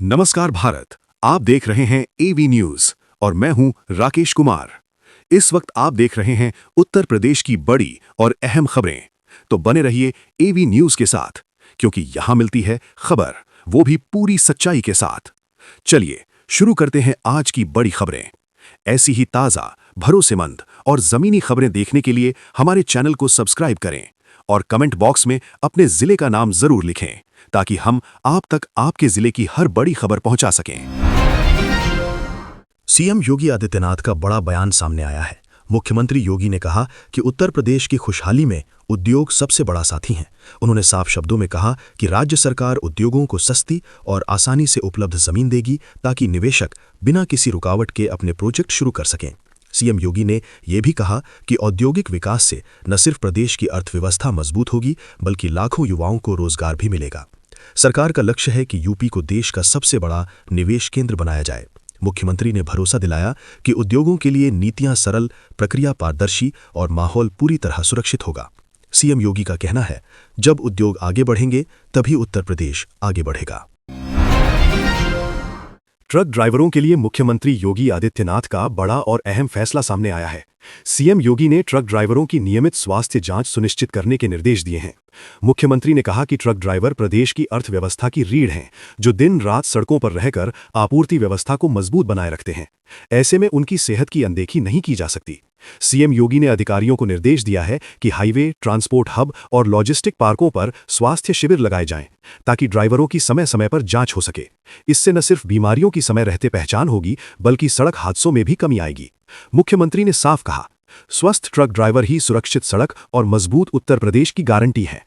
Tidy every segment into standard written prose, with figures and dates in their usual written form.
नमस्कार भारत, आप देख रहे हैं एवी न्यूज और मैं हूं राकेश कुमार। इस वक्त आप देख रहे हैं उत्तर प्रदेश की बड़ी और अहम खबरें। तो बने रहिए एवी न्यूज के साथ, क्योंकि यहां मिलती है खबर, वो भी पूरी सच्चाई के साथ। चलिए शुरू करते हैं आज की बड़ी खबरें। ऐसी ही ताज़ा, भरोसेमंद और ज़मीनी खबरें देखने के लिए हमारे चैनल को सब्सक्राइब करें और कमेंट बॉक्स में अपने ज़िले का नाम ज़रूर लिखें, ताकि हम आप तक आपके ज़िले की हर बड़ी खबर पहुंचा सकें। सीएम योगी आदित्यनाथ का बड़ा बयान सामने आया है। मुख्यमंत्री योगी ने कहा कि उत्तर प्रदेश की खुशहाली में उद्योग सबसे बड़ा साथी हैं। उन्होंने साफ शब्दों में कहा कि राज्य सरकार उद्योगों को सस्ती और आसानी से उपलब्ध जमीन देगी, ताकि निवेशक बिना किसी रुकावट के अपने प्रोजेक्ट शुरू कर सकें। सीएम योगी ने यह भी कहा कि औद्योगिक विकास से न सिर्फ प्रदेश की अर्थव्यवस्था मजबूत होगी, बल्कि लाखों युवाओं को रोजगार भी मिलेगा। सरकार का लक्ष्य है कि यूपी को देश का सबसे बड़ा निवेश केंद्र बनाया जाए। मुख्यमंत्री ने भरोसा दिलाया कि उद्योगों के लिए नीतियां सरल, प्रक्रिया पारदर्शी और माहौल पूरी तरह सुरक्षित होगा। सीएम योगी का कहना है, जब उद्योग आगे बढ़ेंगे तभी उत्तर प्रदेश आगे बढ़ेगा। ट्रक ड्राइवरों के लिए मुख्यमंत्री योगी आदित्यनाथ का बड़ा और अहम फैसला सामने आया है। सीएम योगी ने ट्रक ड्राइवरों की नियमित स्वास्थ्य जांच सुनिश्चित करने के निर्देश दिए हैं। मुख्यमंत्री ने कहा कि ट्रक ड्राइवर प्रदेश की अर्थव्यवस्था की रीढ़ हैं, जो दिन रात सड़कों पर रहकर आपूर्ति व्यवस्था को मजबूत बनाए रखते हैं। ऐसे में उनकी सेहत की अनदेखी नहीं की जा सकती। सीएम योगी ने अधिकारियों को निर्देश दिया है कि हाईवे, ट्रांसपोर्ट हब और लॉजिस्टिक पार्कों पर स्वास्थ्य शिविर लगाए जाएं, ताकि ड्राइवरों की समय समय पर जांच हो सके। इससे न सिर्फ बीमारियों की समय रहते पहचान होगी, बल्कि सड़क हादसों में भी कमी आएगी। मुख्यमंत्री ने साफ कहा, स्वस्थ ट्रक ड्राइवर ही सुरक्षित सड़क और मजबूत उत्तर प्रदेश की गारंटी है।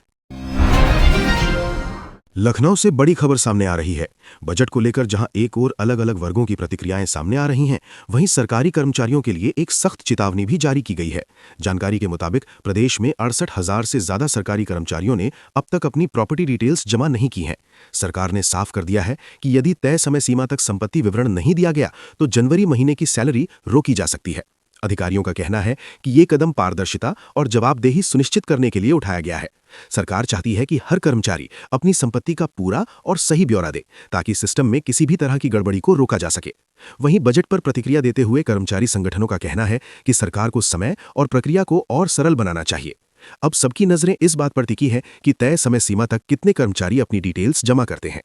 लखनऊ से बड़ी खबर सामने आ रही है। बजट को लेकर जहां एक और अलग अलग वर्गों की प्रतिक्रियाएं सामने आ रही हैं, वहीं सरकारी कर्मचारियों के लिए एक सख्त चेतावनी भी जारी की गई है। जानकारी के मुताबिक प्रदेश में 68,000 से ज्यादा सरकारी कर्मचारियों ने अब तक अपनी प्रॉपर्टी डिटेल्स जमा नहीं की हैं। सरकार ने साफ कर दिया है कि यदि तय समय सीमा तक संपत्ति विवरण नहीं दिया गया तो जनवरी महीने की सैलरी रोकी जा सकती है। अधिकारियों का कहना है कि ये कदम पारदर्शिता और जवाबदेही सुनिश्चित करने के लिए उठाया गया है। सरकार चाहती है कि हर कर्मचारी अपनी संपत्ति का पूरा और सही ब्यौरा दे, ताकि सिस्टम में किसी भी तरह की गड़बड़ी को रोका जा सके। वहीं बजट पर प्रतिक्रिया देते हुए कर्मचारी संगठनों का कहना है कि सरकार को समय और प्रक्रिया को और सरल बनाना चाहिए। अब सबकी नजरें इस बात पर टिकी है कि तय समय सीमा तक कितने कर्मचारी अपनी डिटेल्स जमा करते हैं।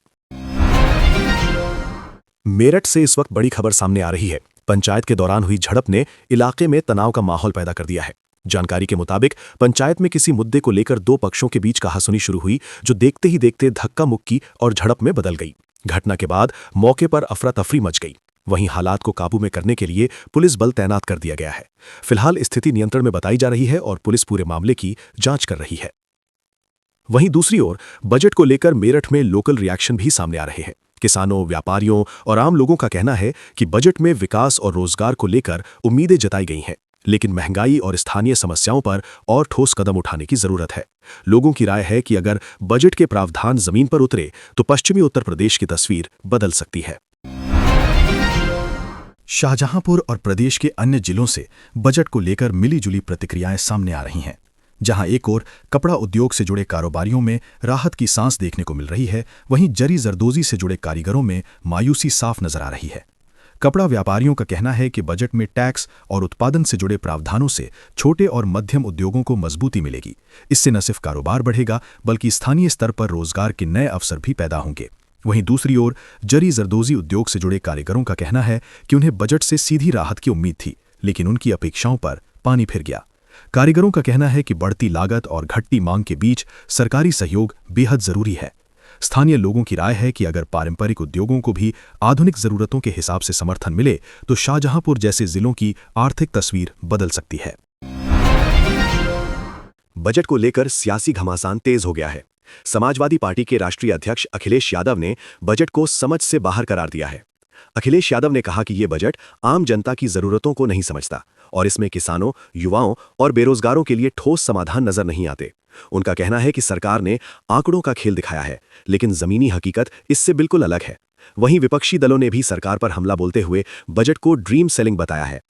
मेरठ से इस वक्त बड़ी खबर सामने आ रही है। पंचायत के दौरान हुई झड़प ने इलाके में तनाव का माहौल पैदा कर दिया है। जानकारी के मुताबिक पंचायत में किसी मुद्दे को लेकर दो पक्षों के बीच कहासुनी शुरू हुई, जो देखते ही देखते धक्का मुक्की और झड़प में बदल गई। घटना के बाद मौके पर अफरा तफरी मच गई। वहीं हालात को काबू में करने के लिए पुलिस बल तैनात कर दिया गया है। फिलहाल स्थिति नियंत्रण में बताई जा रही है और पुलिस पूरे मामले की जांच कर रही है। वहीं दूसरी ओर बजट को लेकर मेरठ में लोकल रिएक्शन भी सामने आ रहे हैं। किसानों, व्यापारियों और आम लोगों का कहना है कि बजट में विकास और रोजगार को लेकर उम्मीदें जताई गई हैं, लेकिन महंगाई और स्थानीय समस्याओं पर और ठोस कदम उठाने की जरूरत है। लोगों की राय है कि अगर बजट के प्रावधान जमीन पर उतरे तो पश्चिमी उत्तर प्रदेश की तस्वीर बदल सकती है। शाहजहांपुर और प्रदेश के अन्य जिलों से बजट को लेकर मिलीजुली प्रतिक्रियाएं सामने आ रही हैं। जहां एक ओर कपड़ा उद्योग से जुड़े कारोबारियों में राहत की सांस देखने को मिल रही है, वहीं जरी जरदोजी से जुड़े कारीगरों में मायूसी साफ नजर आ रही है। कपड़ा व्यापारियों का कहना है कि बजट में टैक्स और उत्पादन से जुड़े प्रावधानों से छोटे और मध्यम उद्योगों को मजबूती मिलेगी। इससे न सिर्फ कारोबार बढ़ेगा, बल्कि स्थानीय स्तर पर रोजगार के नए अवसर भी पैदा होंगे। वहीं दूसरी ओर जरी जरदोजी उद्योग से जुड़े कारीगरों का कहना है कि उन्हें बजट से सीधी राहत की उम्मीद थी, लेकिन उनकी अपेक्षाओं पर पानी फिर गया। कारीगरों का कहना है कि बढ़ती लागत और घटती मांग के बीच सरकारी सहयोग बेहद जरूरी है। स्थानीय लोगों की राय है कि अगर पारंपरिक उद्योगों को भी आधुनिक जरूरतों के हिसाब से समर्थन मिले तो शाहजहांपुर जैसे जिलों की आर्थिक तस्वीर बदल सकती है। बजट को लेकर सियासी घमासान तेज हो गया है। समाजवादी पार्टी के राष्ट्रीय अध्यक्ष अखिलेश यादव ने बजट को समझ से बाहर करार दिया है। अखिलेश यादव ने कहा कि यह बजट आम जनता की जरूरतों को नहीं समझता और इसमें किसानों, युवाओं और बेरोजगारों के लिए ठोस समाधान नजर नहीं आते। उनका कहना है कि सरकार ने आंकड़ों का खेल दिखाया है, लेकिन जमीनी हकीकत इससे बिल्कुल अलग है। वहीं विपक्षी दलों ने भी सरकार पर हमला बोलते हुए बजट को ड्रीम सेलिंग बताया है।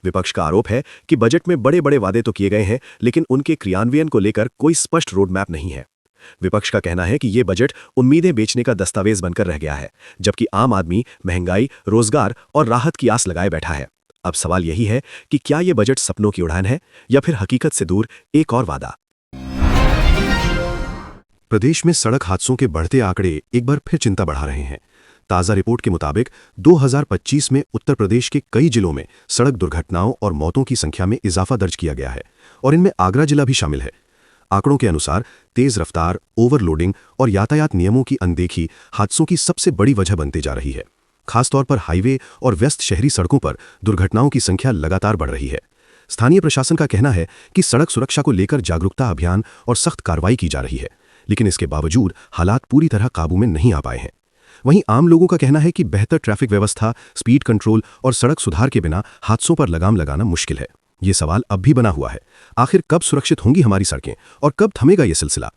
विपक्ष का आरोप है कि बजट में बड़े बड़े वादे तो किए गए हैं, लेकिन उनके क्रियान्वयन को लेकर कोई स्पष्ट रोड मैप नहीं है। विपक्ष का कहना है कि ये बजट उम्मीदें बेचने का दस्तावेज बनकर रह गया है, जबकि आम आदमी महंगाई, रोजगार और राहत की आस लगाए बैठा है। अब सवाल यही है कि क्या ये बजट सपनों की उड़ान है या फिर हकीकत से दूर एक और वादा। प्रदेश में सड़क हादसों के बढ़ते आंकड़े एक बार फिर चिंता बढ़ा रहे हैं। ताज़ा रिपोर्ट के मुताबिक 2025 में उत्तर प्रदेश के कई जिलों में सड़क दुर्घटनाओं और मौतों की संख्या में इजाफा दर्ज किया गया है और इनमें आगरा जिला भी शामिल है। आंकड़ों के अनुसार तेज रफ्तार, ओवरलोडिंग और यातायात नियमों की अनदेखी हादसों की सबसे बड़ी वजह बनती जा रही है। खासतौर पर हाईवे और व्यस्त शहरी सड़कों पर दुर्घटनाओं की संख्या लगातार बढ़ रही है। स्थानीय प्रशासन का कहना है कि सड़क सुरक्षा को लेकर जागरूकता अभियान और सख्त कार्रवाई की जा रही है, लेकिन इसके बावजूद हालात पूरी तरह काबू में नहीं आ पाए हैं। वहीं आम लोगों का कहना है कि बेहतर ट्रैफिक व्यवस्था, स्पीड कंट्रोल और सड़क सुधार के बिना हादसों पर लगाम लगाना मुश्किल है। ये सवाल अब भी बना हुआ है, आखिर कब सुरक्षित होंगी हमारी सड़कें और कब थमेगा ये सिलसिला।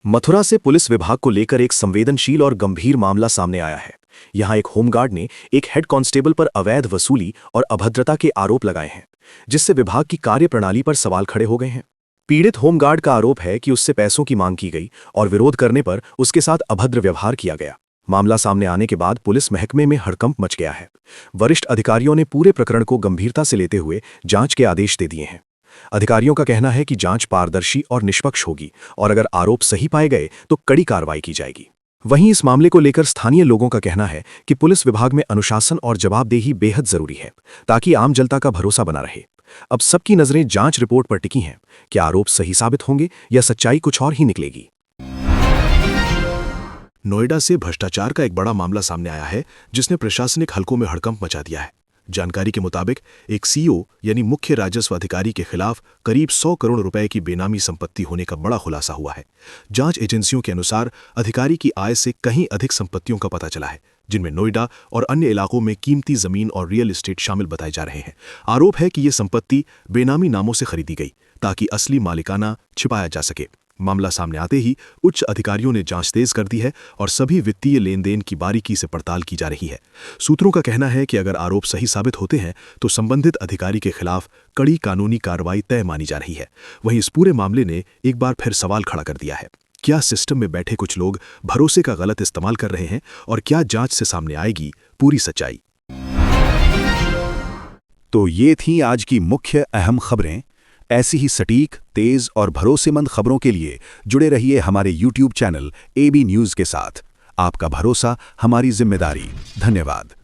मथुरा से पुलिस विभाग को लेकर एक संवेदनशील और गंभीर मामला सामने आया है। यहां एक होमगार्ड ने एक हेड कांस्टेबल पर अवैध वसूली और अभद्रता के आरोप लगाए हैं, जिससे विभाग की कार्यप्रणाली पर सवाल खड़े हो गए हैं। पीड़ित होमगार्ड का आरोप है कि उससे पैसों की मांग की गई और विरोध करने पर उसके साथ अभद्र व्यवहार किया गया। मामला सामने आने के बाद पुलिस महकमे में हड़कंप मच गया है। वरिष्ठ अधिकारियों ने पूरे प्रकरण को गंभीरता से लेते हुए जांच के आदेश दे दिए हैं। अधिकारियों का कहना है कि जांच पारदर्शी और निष्पक्ष होगी और अगर आरोप सही पाए गए तो कड़ी कार्रवाई की जाएगी। वहीं इस मामले को लेकर स्थानीय लोगों का कहना है कि पुलिस विभाग में अनुशासन और जवाबदेही बेहद जरूरी है, ताकि आम जनता का भरोसा बना रहे। अब सबकी नजरें जांच रिपोर्ट पर टिकी हैं। क्या आरोप सही साबित होंगे या सच्चाई कुछ और ही निकलेगी। नोएडा से भ्रष्टाचार का एक बड़ा मामला सामने आया है, जिसने प्रशासनिक हलकों में हड़कंप मचा दिया है। जानकारी के मुताबिक एक सीईओ यानी मुख्य राजस्व अधिकारी के खिलाफ करीब 100 करोड़ रुपए की बेनामी संपत्ति होने का बड़ा खुलासा हुआ है। जांच एजेंसियों के अनुसार अधिकारी की आय से कहीं अधिक संपत्तियों का पता चला है, जिनमें नोएडा और अन्य इलाकों में कीमती जमीन और रियल एस्टेट शामिल बताए जा रहे हैं। आरोप है कि ये संपत्ति बेनामी नामों से खरीदी गई ताकि असली मालिकाना छिपाया जा सके। मामला सामने आते ही उच्च अधिकारियों ने जांच तेज कर दी है और सभी वित्तीय लेन देन की बारीकी से पड़ताल की जा रही है। सूत्रों का कहना है कि अगर आरोप सही साबित होते हैं तो संबंधित अधिकारी के खिलाफ कड़ी कानूनी कार्रवाई तय मानी जा रही है। वहीं इस पूरे मामले ने एक बार फिर सवाल खड़ा कर दिया है, क्या सिस्टम में बैठे कुछ लोग भरोसे का गलत इस्तेमाल कर रहे हैं और क्या जांच से सामने आएगी पूरी सच्चाई। तो ये थी आज की मुख्य अहम खबरें। ऐसी ही सटीक, तेज और भरोसेमंद खबरों के लिए जुड़े रहिए हमारे YouTube चैनल AB न्यूज़ के साथ। आपका भरोसा हमारी जिम्मेदारी। धन्यवाद।